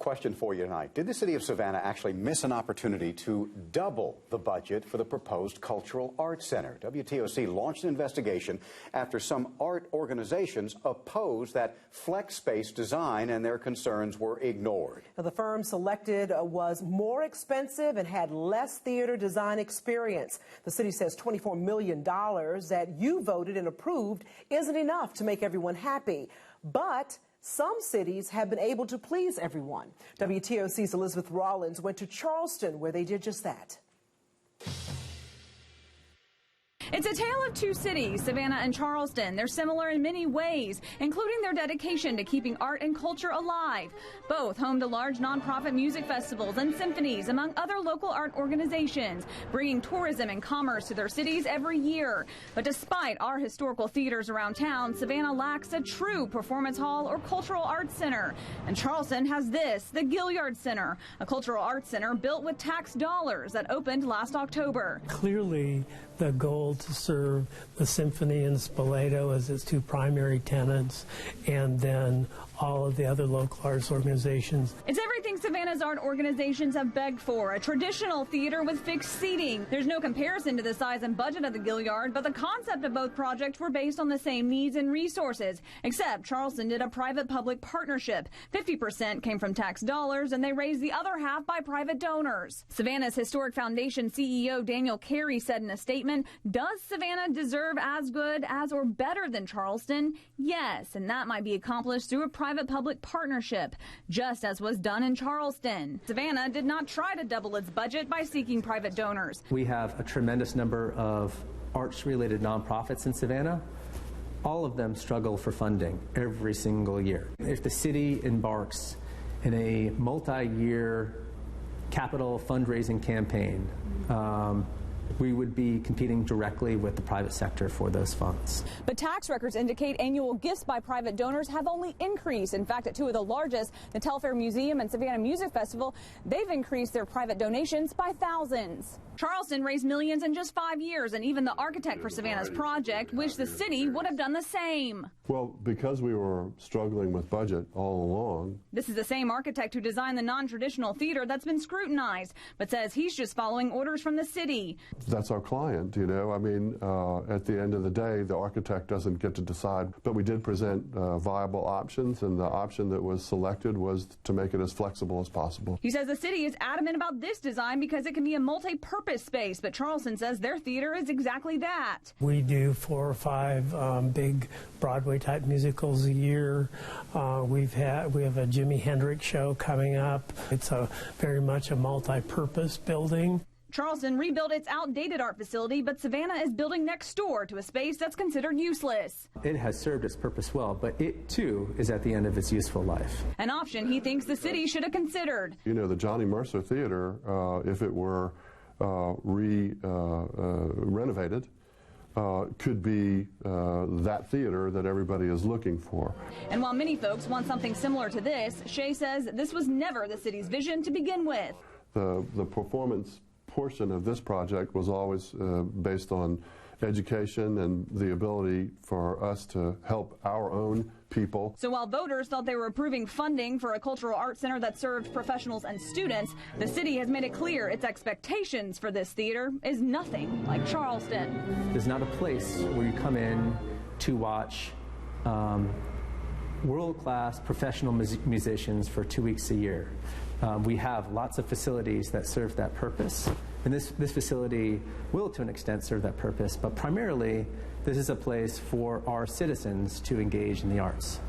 question for you tonight. Did the city of Savannah actually miss an opportunity to double the budget for the proposed Cultural Arts Center? WTOC launched an investigation after some art organizations opposed that flex space design and their concerns were ignored. Now, the firm selected was more expensive and had less theater design experience. The city says $24 million that you voted and approved isn't enough to make everyone happy. But some cities have been able to please everyone. WTOC's Elizabeth Rollins went to Charleston, where they did just that. It's a tale of two cities, Savannah and Charleston. They're similar in many ways, including their dedication to keeping art and culture alive. Both home to large nonprofit music festivals and symphonies, among other local art organizations, bringing tourism and commerce to their cities every year. But despite our historical theaters around town, Savannah lacks a true performance hall or cultural arts center. And Charleston has this, the Gilliard Center, a cultural arts center built with tax dollars that opened last October. Clearly, the goal to serve the symphony and Spoleto as its two primary tenants, and then all of the other local arts organizations. It's everything Savannah's art organizations have begged for, a traditional theater with fixed seating. There's no comparison to the size and budget of the Gilliard, but the concept of both projects were based on the same needs and resources, except Charleston did a private-public partnership. 50% came from tax dollars, and they raised the other half by private donors. Savannah's Historic Foundation CEO Daniel Carey said in a statement, "Does Savannah deserve as good as or better than Charleston? Yes, and that might be accomplished through a private-public partnership, just as was done in Charleston." Savannah did not try to double its budget by seeking private donors. We have a tremendous number of arts-related nonprofits in Savannah. All of them struggle for funding every single year. If the city embarks in a multi-year capital fundraising campaign, we would be competing directly with the private sector for those funds. But tax records indicate annual gifts by private donors have only increased. In fact, at two of the largest, the Telfair Museum and Savannah Music Festival, they've increased their private donations by thousands. Charleston raised millions in just 5 years, and even the architect for Savannah's project wished the city would have done the same. Well, because we were struggling with budget all along. This is the same architect who designed the non-traditional theater that's been scrutinized, but says he's just following orders from the city. That's our client, you know. I mean, at the end of the day, the architect doesn't get to decide. But we did present viable options, and the option that was selected was to make it as flexible as possible. He says the city is adamant about this design because it can be a multi-purpose space, but Charleston says their theater is exactly that. We do 4 or 5 big Broadway-type musicals a year. We have a Jimi Hendrix show coming up. It's very much a multi-purpose building. Charleston rebuilt its outdated art facility, but Savannah is building next door to a space that's considered useless. It has served its purpose well, but it too is at the end of its useful life. An option he thinks the city should have considered. You know, the Johnny Mercer Theater, if it were renovated, could be that theater that everybody is looking for. And while many folks want something similar to this, Shea says this was never the city's vision to begin with. The performance portion of this project was always based on education and the ability for us to help our own people. So while voters thought they were approving funding for a cultural arts center that served professionals and students, the city has made it clear its expectations for this theater is nothing like Charleston. There's not a place where you come in to watch world-class professional musicians for 2 weeks a year. We have lots of facilities that serve that purpose, and this facility will to an extent serve that purpose, but primarily this is a place for our citizens to engage in the arts.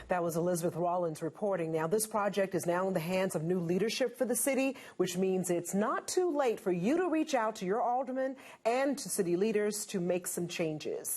That was Elizabeth Rollins reporting. Now, this project is now in the hands of new leadership for the city, which means it's not too late for you to reach out to your alderman and to city leaders to make some changes.